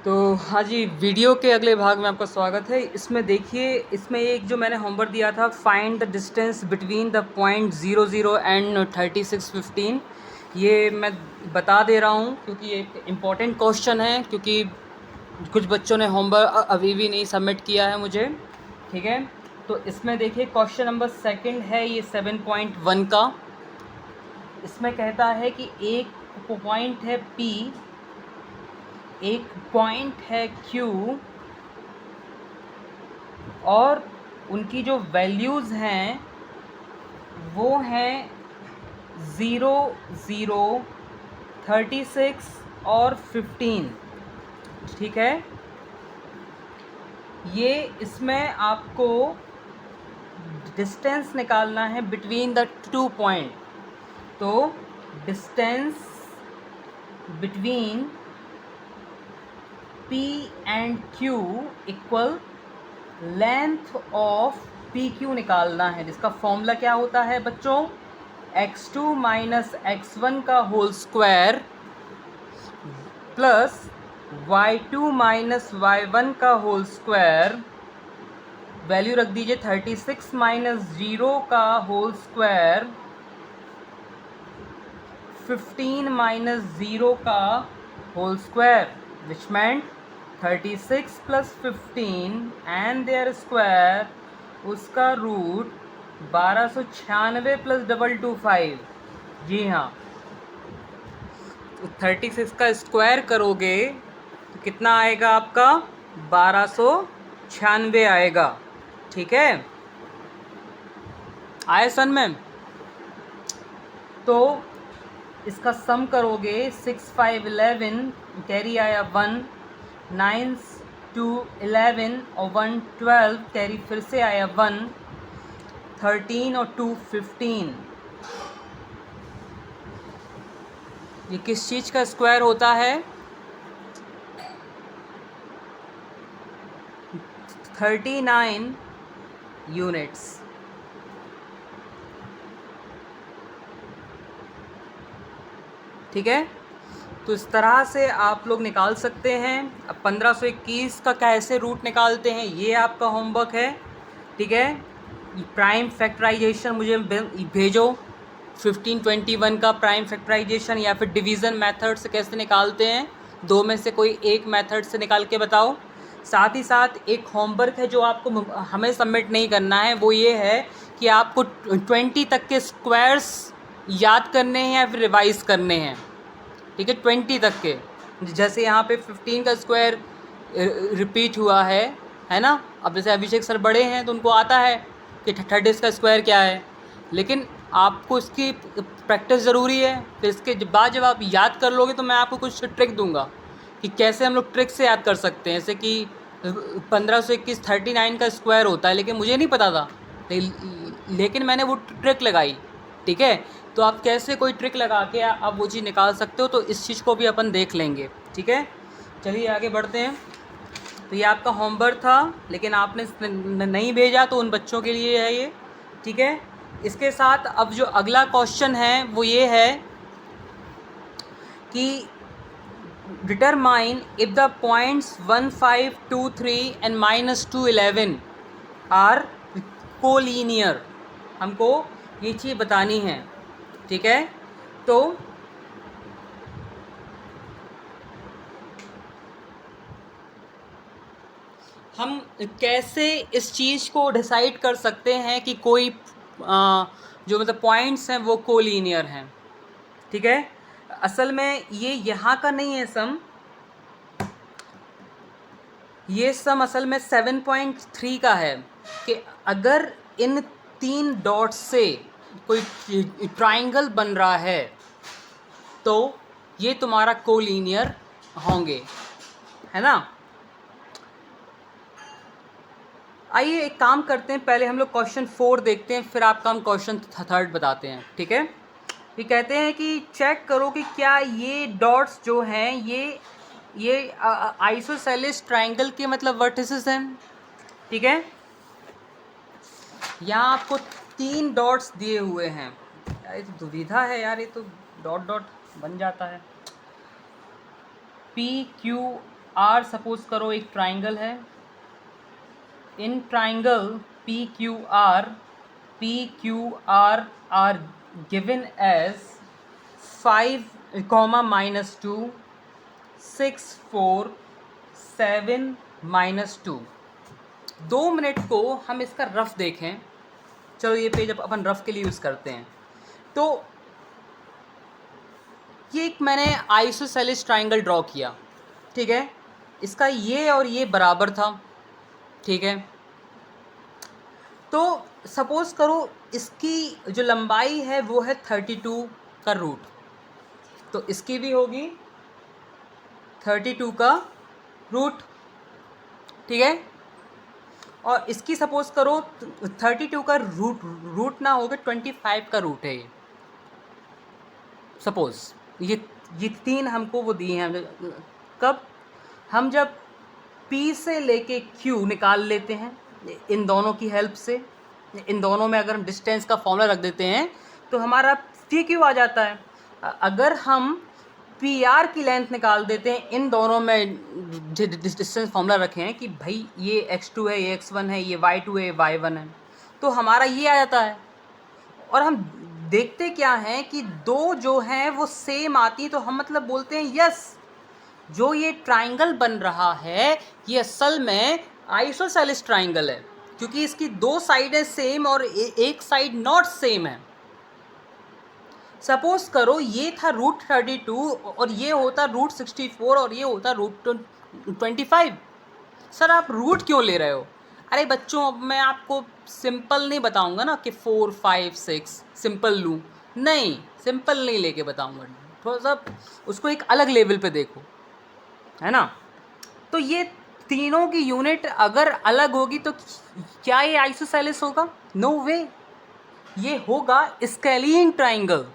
तो हाँ जी, वीडियो के अगले भाग में आपका स्वागत है। इसमें देखिए, इसमें एक जो मैंने होमवर्क दिया था, find the distance between the point 00 and 3615। ये मैं बता दे रहा हूँ क्योंकि ये एक इम्पॉर्टेंट क्वेश्चन है, क्योंकि कुछ बच्चों ने होमवर्क अभी भी नहीं सबमिट किया है मुझे। ठीक है, तो इसमें देखिए क्वेश्चन नंबर सेकंड है ये 7.1 का। इसमें कहता है कि एक पॉइंट है P, एक पॉइंट है Q, और उनकी जो वैल्यूज़ हैं वो हैं 0, 0, 36 और 15। ठीक है, ये इसमें आपको डिस्टेंस निकालना है बिटवीन द टू पॉइंट। तो distance between P and Q equal length of PQ निकालना है, जिसका फॉर्मूला क्या होता है बच्चों, x2 माइनस x1 का whole square plus y2 minus y1 का होल स्क्वायर, वैल्यू रख दीजिए 36 माइनस 0 का होल स्क्वायर, 15 माइनस 0 का whole square, which meant 36 plus 15 and their square, उसका रूट 1296 प्लस 225। जी हाँ, तो 36 का स्क्वायर करोगे तो कितना आएगा आपका, 1296 आएगा। ठीक है, आए सन में। तो इसका सम करोगे 6, 5, 11, कैरी आया 1, 9, 2, 11 और 1, 12, कैरी फिर से आया 1, 13 और 2, 15। ये किस चीज़ का स्क्वायर होता है, 39 यूनिट्स। ठीक है, तो इस तरह से आप लोग निकाल सकते हैं। अब 1521 का कैसे रूट निकालते हैं ये आपका होमवर्क है। ठीक है, प्राइम फैक्टराइजेशन मुझे भेजो, 1521 का प्राइम फैक्टराइजेशन या फिर डिवीज़न मेथड से कैसे निकालते हैं, दो में से कोई एक मेथड से निकाल के बताओ। साथ ही साथ एक होमवर्क है जो आपको हमें सबमिट नहीं करना है, वो ये है कि आपको 20 तक के स्क्वायर्स याद करने हैं या फिर रिवाइज करने हैं। ठीक है, 20 तक के, जैसे यहाँ पे 15 का स्क्वायर रिपीट हुआ है ना। अब जैसे अभिषेक सर बड़े हैं तो उनको आता है कि 30 का स्क्वायर क्या है, लेकिन आपको इसकी प्रैक्टिस ज़रूरी है। फिर इसके बाद जब आप याद कर लोगे तो मैं आपको कुछ ट्रिक दूंगा कि कैसे हम लोग ट्रिक से याद कर सकते हैं। जैसे कि 1521 39 का स्क्वायर होता है, लेकिन मुझे नहीं पता था, लेकिन मैंने वो ट्रिक लगाई। ठीक है, तो आप कैसे कोई ट्रिक लगा के आप वो चीज़ निकाल सकते हो, तो इस चीज़ को भी अपन देख लेंगे। ठीक है, चलिए आगे बढ़ते हैं। तो ये आपका होमवर्क था, लेकिन आपने नहीं भेजा तो उन बच्चों के लिए है ये। ठीक है, इसके साथ अब जो अगला क्वेश्चन है वो ये है कि determine if the points 1, 5, 2, 3 and -2, 11 are collinear. हमको ये चीज़ बतानी है। ठीक है, तो हम कैसे इस चीज़ को डिसाइड कर सकते हैं कि कोई जो मतलब पॉइंट्स हैं वो कोलीनियर हैं। ठीक है, असल में ये यहाँ का नहीं है सम, ये सम असल में 7.3 का है कि अगर इन 3 डॉट्स से कोई ट्राइंगल बन रहा है तो ये तुम्हारा कोलीनियर होंगे, है ना। आइए एक काम करते हैं, पहले हम लोग क्वेश्चन 4 देखते हैं, फिर आपका हम क्वेश्चन 3 बताते हैं। ठीक है, ये कहते हैं कि चेक करो कि क्या ये डॉट्स जो हैं ये आइसोसेलेस ट्राइंगल के मतलब वर्टिसेस हैं। ठीक है, यहाँ आपको 3 डॉट्स दिए हुए हैं। यार ये तो दुविधा है यार, ये तो डॉट डॉट बन जाता है। P Q आर सपोज करो एक ट्राइंगल है, in triangle P Q R are given as 5, -2, 6, 4, 7, -2। 2 मिनट को हम इसका रफ देखें। चलो ये पेज अपन रफ के लिए यूज़ करते हैं। तो ये एक मैंने आइसोसेलेस ट्राइंगल ड्रॉ किया, ठीक है। इसका ये और ये बराबर था, ठीक है। तो सपोज करो इसकी जो लंबाई है वो है 32 का रूट, तो इसकी भी होगी 32 का रूट, ठीक है। और इसकी सपोज करो 32 का रूट ना होगा 25 का रूट है ये। सपोज ये 3 हमको वो दिए हैं। कब हम जब P से लेके Q निकाल लेते हैं इन दोनों की हेल्प से, इन दोनों में अगर हम डिस्टेंस का फॉर्मूला रख देते हैं तो हमारा PQ आ जाता है। अगर हम PR की लेंथ निकाल देते हैं, इन दोनों में डिस्टेंस फॉर्मूला रखे हैं कि भाई ये x2 है, ये x1 है, ये y2 है, ये y1 है, तो हमारा ये आ जाता है। और हम देखते क्या हैं कि दो जो हैं वो सेम आती, तो हम मतलब बोलते हैं यस, जो ये ट्राइंगल बन रहा है ये असल में आइसोसेलेस ट्राइंगल है, क्योंकि इसकी 2 साइडें सेम और एक साइड नॉट सेम है। सपोज करो ये था √32 और ये होता √64 और ये होता √25। सर आप रूट क्यों ले रहे हो? अरे बच्चों, अब मैं आपको सिंपल नहीं बताऊंगा ना कि 4, 5, 6 सिंपल लूँ, नहीं, सिंपल नहीं लेके बताऊंगा। थोड़ा सा उसको एक अलग लेवल पे देखो, है ना। तो ये तीनों की यूनिट अगर अलग होगी तो क्या ये आइसोसेलेस होगा? नो वे, ये होगा स्केलिन ट्राइंगल।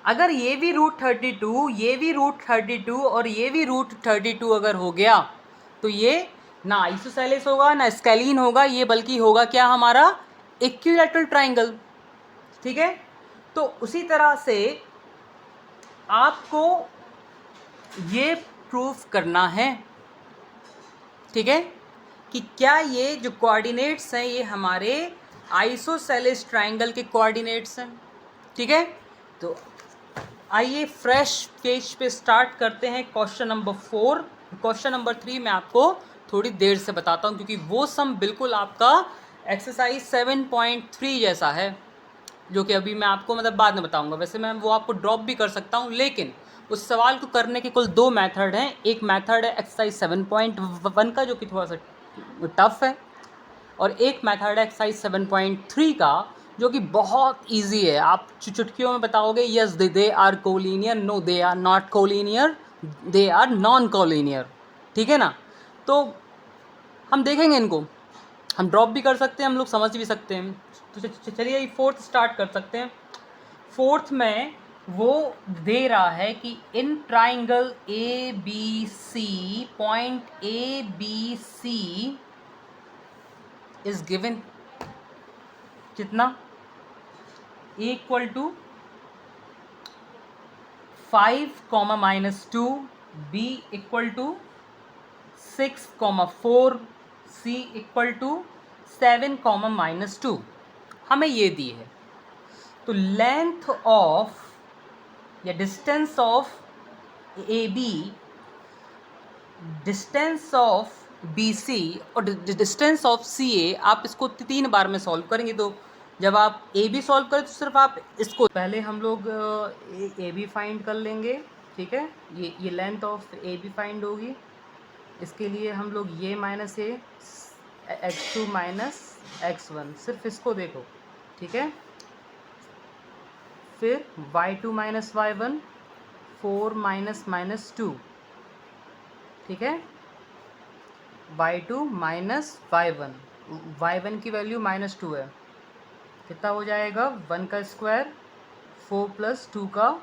अगर ये भी √32, ये भी √32 और ये भी √32 अगर हो गया तो ये ना आइसोसेलेस होगा ना स्केलिन होगा, ये बल्कि होगा क्या, हमारा इक्विलैटरल ट्राइंगल, ठीक है। तो उसी तरह से आपको ये प्रूफ करना है, ठीक है, कि क्या ये जो कोऑर्डिनेट्स हैं ये हमारे आइसोसेलेस ट्राइंगल के कोऑर्डिनेट्स हैं, ठीक है। तो आइए फ्रेश पेज पे स्टार्ट करते हैं क्वेश्चन नंबर 4। क्वेश्चन नंबर 3 मैं आपको थोड़ी देर से बताता हूँ, क्योंकि वो सम बिल्कुल आपका एक्सरसाइज 7.3 जैसा है, जो कि अभी मैं आपको मतलब बाद में बताऊंगा। वैसे मैं वो आपको ड्रॉप भी कर सकता हूँ, लेकिन उस सवाल को करने के कुल 2 मेथड हैं। एक मेथड है एक्सरसाइज 7.1 का, जो कि थोड़ा सा टफ है, और एक मेथड है एक्सरसाइज 7.3 का, जो कि बहुत इजी है। आप चुटकियों में बताओगे yes they are collinear, no they are not collinear, they are non collinear, ठीक है ना। तो हम देखेंगे इनको, हम ड्रॉप भी कर सकते हैं, हम लोग समझ भी सकते हैं। तो चलिए 4th स्टार्ट कर सकते हैं। 4th में वो दे रहा है कि in triangle ABC, point ABC is given कितना, equal to 5, -2, B equal to 6, 4, C equal to 7, -2 हमें ये दी है। तो लेंथ ऑफ या distance of AB, distance of BC और डिस्टेंस ऑफ CA, आप इसको 3 बार में सॉल्व करेंगे। तो जब आप AB सॉल्व करें तो सिर्फ आप इसको पहले हम लोग AB फाइंड कर लेंगे, ठीक है। ये लेंथ ऑफ AB फाइंड होगी। इसके लिए हम लोग ये -a x2 -x1, सिर्फ इसको देखो, ठीक है। फिर y2 -y1, 4 -2, ठीक है। y2 -y1, y1 की वैल्यू -2 है, कितना हो जाएगा 1 का स्क्वायर 4 + 2 का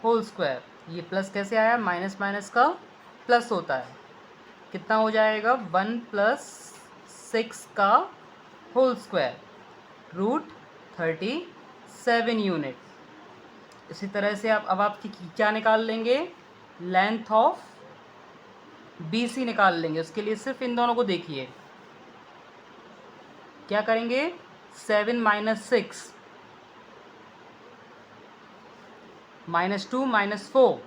होल स्क्वायर। ये प्लस कैसे आया, माइनस माइनस का प्लस होता है, कितना हो जाएगा 1 + 6 का होल स्क्वायर, √37 यूनिट। इसी तरह से आप अब आपकी क्या निकाल लेंगे, लेंथ ऑफ BC निकाल लेंगे। उसके लिए सिर्फ इन दोनों को देखिए, क्या करेंगे, 7 - 6 -2 -4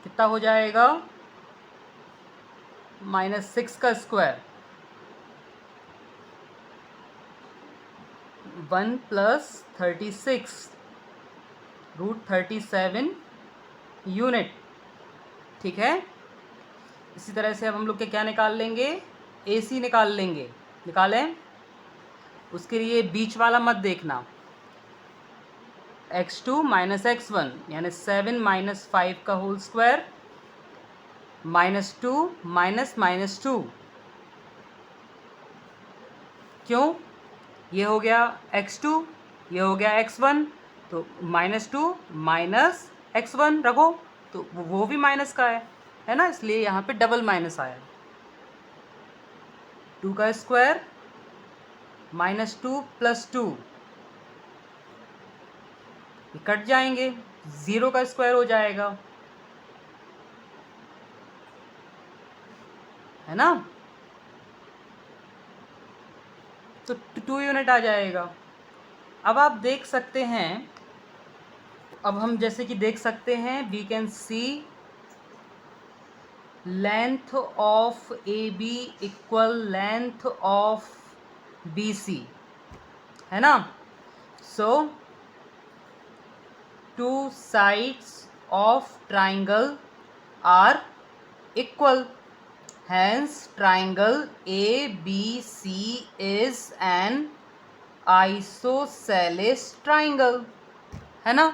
कितना हो जाएगा, -6 का स्क्वायर, 1 + 36 √37 यूनिट। ठीक है, इसी तरह से अब हम लोग क्या निकाल लेंगे, AC निकाल लेंगे। निकालें, उसके लिए बीच वाला मत देखना, x2 - x1 यानी 7 - 5 का होल स्क्वायर -2 -2। क्यों, ये हो गया x2, ये हो गया x1, तो -2 - x1 रखो, तो वो भी माइनस का है ना, इसलिए यहाँ पे डबल माइनस आया। 2 का स्क्वायर -2 + 2 ये कट जाएंगे, 0 का स्क्वायर हो जाएगा, है ना, तो 2 यूनिट आ जाएगा। अब आप देख सकते हैं, अब हम जैसे कि देख सकते हैं, we can see length of AB equal length of BC, है ना। So two sides of triangle are equal, hence triangle ABC is an isosceles triangle, है ना।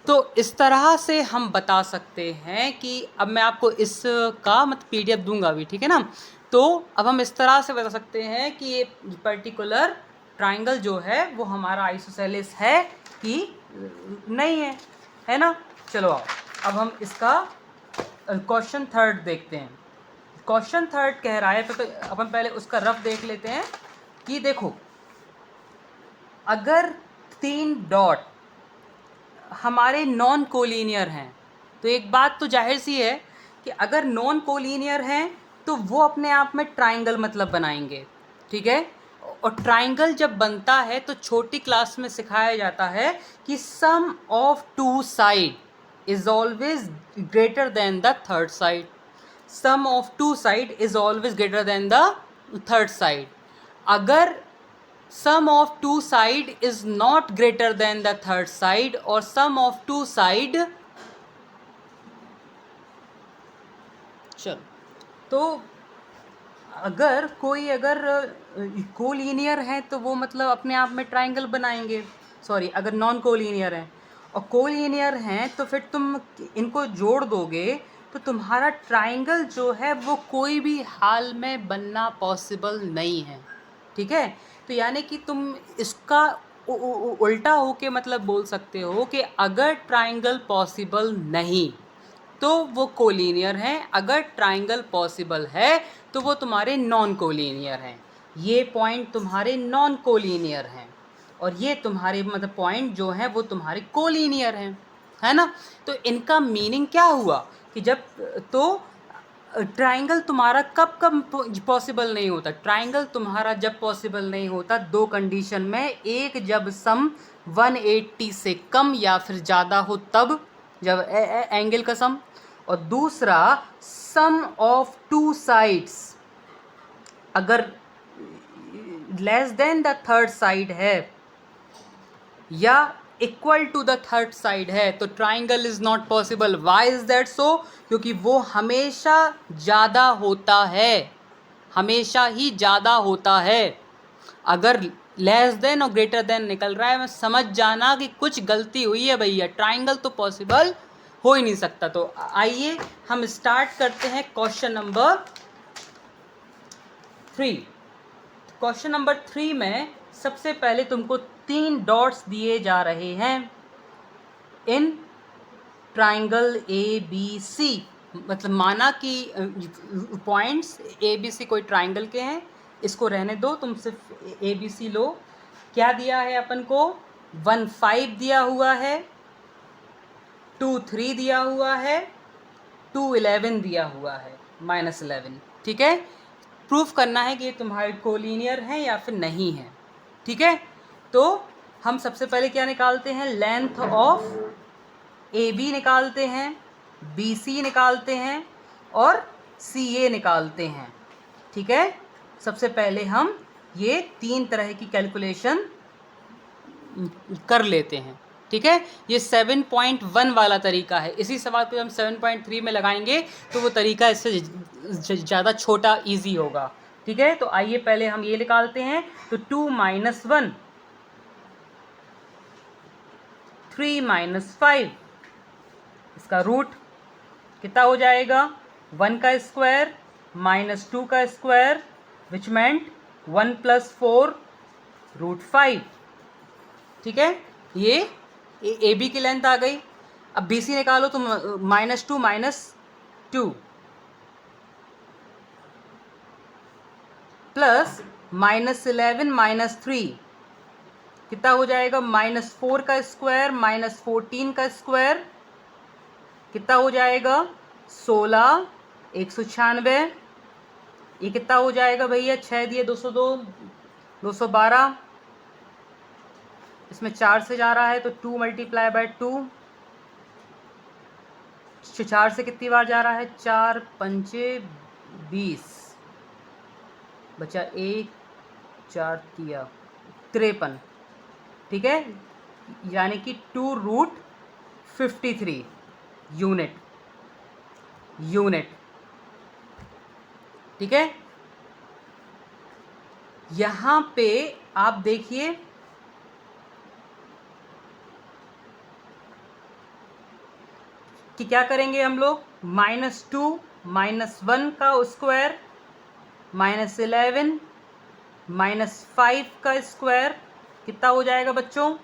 तो इस तरह से हम बता सकते हैं कि अब मैं आपको इसका PDF दूंगा अभी, ठीक है ना। तो अब हम इस तरह से बता सकते हैं कि ये पर्टिकुलर ट्राइंगल जो है वो हमारा आइसोसेलेस है कि नहीं है ना। चलो अब हम इसका क्वेश्चन 3 देखते हैं। क्वेश्चन 3 कह रहा है, तो अपन पहले उसका रफ देख लेते हैं कि देखो, अगर 3 डॉट हमारे नॉन कोलिनियर हैं, तो एक बात तो जाहिर सी है कि अगर नॉन कोलिनियर हैं तो वो अपने आप में ट्राइंगल मतलब बनाएंगे, ठीक है। और ट्राइंगल जब बनता है तो छोटी क्लास में सिखाया जाता है कि sum of 2 side is always greater than the third side, sum of 2 side is always greater than the third side. अगर sum of 2 side is not greater than the third side और sum of 2 side, चलो, तो अगर collinear है तो वो मतलब अपने आप में ट्राइंगल बनाएंगे, सॉरी अगर नॉन कोलिनियर है, और कोलिनियर हैं तो फिर तुम इनको जोड़ दोगे तो तुम्हारा ट्राइंगल जो है वो कोई भी हाल में बनना पॉसिबल नहीं है, ठीक है। तो यानी कि तुम इसका उल्टा होके मतलब बोल सकते हो कि अगर ट्राइंगल पॉसिबल नहीं तो वो कोलिनियर हैं, अगर ट्राइंगल पॉसिबल है तो वो तुम्हारे नॉन कोलिनियर हैं। ये पॉइंट तुम्हारे नॉन कोलिनियर हैं और ये तुम्हारे मतलब पॉइंट जो हैं वो तुम्हारे कोलिनियर हैं, है ना। तो इनका मीनिंग क्या हुआ कि जब तो ट्राइंगल तुम्हारा कब कब पॉसिबल नहीं होता, ट्राइंगल तुम्हारा जब पॉसिबल नहीं होता 2 कंडीशन में, एक जब सम 180 से कम या फिर ज़्यादा हो तब, जब एंगल का सम, और दूसरा सम ऑफ 2 साइड्स अगर less than the third side है या equal to the third side है तो triangle is not possible. Why is that so, क्योंकि वो हमेशा ज़्यादा होता है, हमेशा ही ज़्यादा होता है। अगर लेस देन और ग्रेटर देन निकल रहा है मैं समझ जाना कि कुछ गलती हुई है भैया, ट्राइंगल तो पॉसिबल हो ही नहीं सकता। तो आइए हम स्टार्ट करते हैं क्वेश्चन नंबर 3। क्वेश्चन नंबर 3 में सबसे पहले तुमको 3 डॉट्स दिए जा रहे हैं इन ट्राइंगल ABC, मतलब माना कि पॉइंट्स ABC कोई ट्राइंगल के हैं, इसको रहने दो, तुम सिर्फ ABC लो। क्या दिया है अपन को, 1 5 दिया हुआ है, 2 3 दिया हुआ है 211 दिया हुआ है, -11, ठीक है। प्रूफ करना है कि ये तुम्हारे कोलिनियर हैं या फिर नहीं है, ठीक है। तो हम सबसे पहले क्या निकालते हैं, लेंथ ऑफ AB निकालते हैं, BC निकालते हैं और CA निकालते हैं, ठीक है। सबसे पहले हम ये 3 तरह की कैलकुलेशन कर लेते हैं, ठीक है। ये 7.1 वाला तरीका है। इसी सवाल को हम 7.3 में लगाएंगे तो वो तरीका इससे ज़्यादा छोटा इजी होगा, ठीक है। तो आइए पहले हम ये निकालते हैं। तो 2 - 1 3 - 5, इसका रूट कितना हो जाएगा, 1 का स्क्वायर -2 का स्क्वायर, विच मेंट 1 + 4 √5, ठीक है। ये AB की लेंथ आ गई। अब BC निकालो तो -2 - 2 प्लस -11 - 3 कितना हो जाएगा, -4 का स्क्वायर -14 का स्क्वायर कितना हो जाएगा, 16, 196। ये कितना हो जाएगा भैया, 6 दिए 202, 212। इसमें 4 से जा रहा है तो 2 × 2, 4 से कितनी बार जा रहा है, 4 × 5 = 20, बचा 1, 4 × 3 = 53, ठीक है। यानी कि 2√53 यूनिट, ठीक है। यहाँ पे आप देखिए कि क्या करेंगे हम लोग, -2 - 1 का स्क्वायर -11 -5 का स्क्वायर कितना हो जाएगा बच्चों,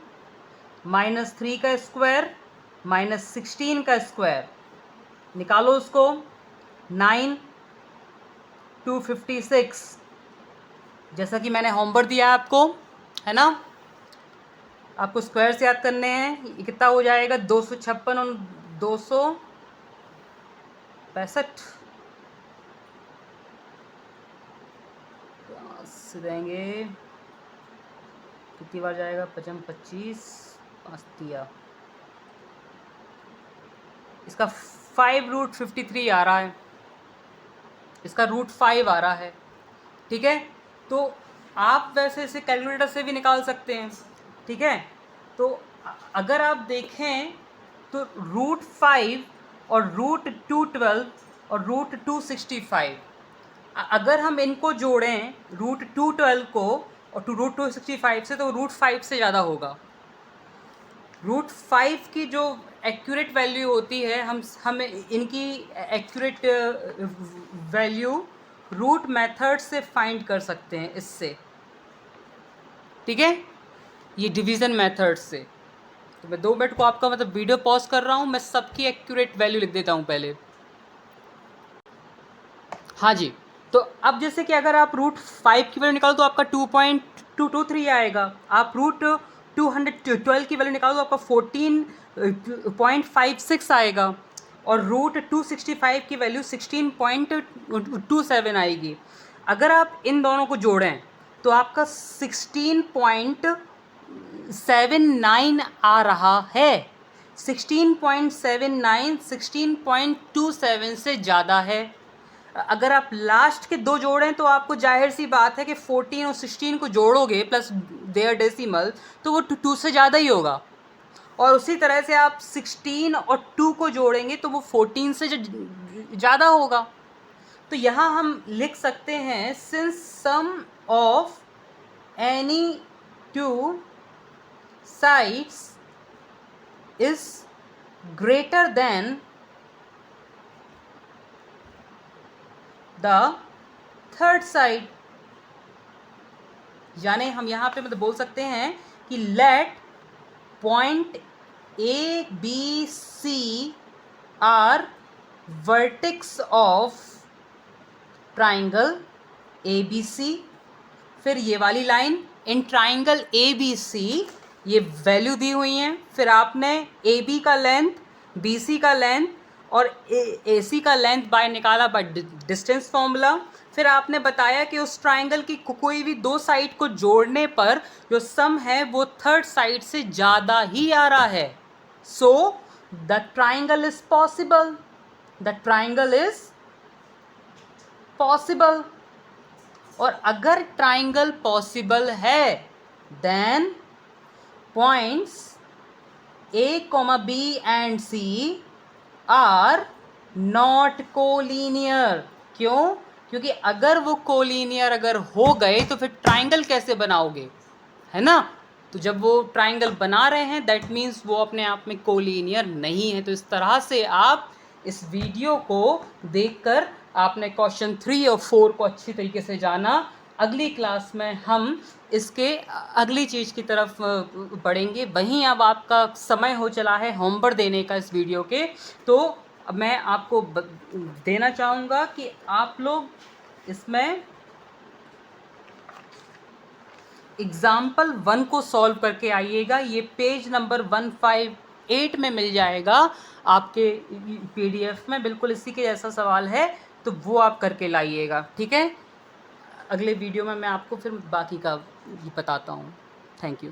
-3 का स्क्वायर -16 का स्क्वायर, निकालो उसको, 9 256, जैसा कि मैंने होमवर्क दिया आपको, है ना। आपको स्क्वायर से याद करने हैं। ये कितना हो जाएगा, 256 और 265 से देंगे, कितनी बार जाएगा, 55 25 5 दिया, इसका 5√53 आ रहा है, इसका √5 आ रहा है, ठीक है। तो आप वैसे इसे कैलकुलेटर से भी निकाल सकते हैं, ठीक है। तो अगर आप देखें तो √5 और √212 और √265, अगर हम इनको जोड़ें √212 को और √265 से, तो √5 से ज़्यादा होगा। √5 की जो एक्यूरेट वैल्यू होती है, हम इनकी एक्यूरेट वैल्यू रूट मेथड से फाइंड कर सकते हैं इससे, ठीक है, ये डिवीज़न मेथड से। तो मैं 2 मिनट को आपका मतलब वीडियो पॉज कर रहा हूँ, मैं सबकी एक्यूरेट वैल्यू लिख देता हूँ पहले। हाँ जी। तो अब जैसे कि अगर आप √5 की वैल्यू निकालो तो आपका 2.223 आएगा। आप √212 की वैल्यू निकालो तो आपका 14.56 आएगा और √265 की वैल्यू 16.27 आएगी। अगर आप इन दोनों को जोड़ें तो आपका 16.79 आ रहा है। 16.79 16.27 से ज़्यादा है। अगर आप लास्ट के 2 जोड़ें तो आपको जाहिर सी बात है कि 14 और 16 को जोड़ोगे प्लस देयर डेसिमल तो वो 2 से ज़्यादा ही होगा। और उसी तरह से आप 16 और 2 को जोड़ेंगे तो वो 14 से ज़्यादा होगा। तो यहाँ हम लिख सकते हैं, since sum of any 2 sides is greater than the third side, यानी हम यहाँ पे मतलब बोल सकते हैं कि let point ABC are vertex of triangle ABC। फिर ये वाली लाइन इन ट्राइंगल ABC, ये वैल्यू दी हुई हैं। फिर आपने AB का लेंथ, BC का लेंथ और AC का लेंथ बाय निकाला बाय डिस्टेंस फॉर्मूला। फिर आपने बताया कि उस ट्राइंगल की कोई भी दो साइड को जोड़ने पर जो सम है वो थर्ड साइड से ज़्यादा ही आ रहा है। So the triangle is possible, the triangle is possible. और अगर ट्राइंगल पॉसिबल है then points A, B and C are not collinear. क्यों? क्योंकि अगर वो कोलिनियर अगर हो गए तो फिर ट्राइंगल कैसे बनाओगे, है ना? तो जब वो ट्राइंगल बना रहे हैं दैट मीन्स वो अपने आप में कोलिनियर नहीं है। तो इस तरह से आप इस वीडियो को देखकर आपने क्वेश्चन 3 और 4 को अच्छी तरीके से जाना। अगली क्लास में हम इसके अगली चीज़ की तरफ बढ़ेंगे। वहीं अब आपका समय हो चला है होमवर्क देने का इस वीडियो के। तो मैं आपको देना चाहूँगा कि आप लोग इसमें एग्जाम्पल 1 को सॉल्व करके आइएगा। ये पेज नंबर 158 में मिल जाएगा आपके PDF में, बिल्कुल इसी के जैसा सवाल है, तो वो आप करके लाइएगा, ठीक है? अगले वीडियो में मैं आपको फिर बाकी का बताता हूँ। Thank you.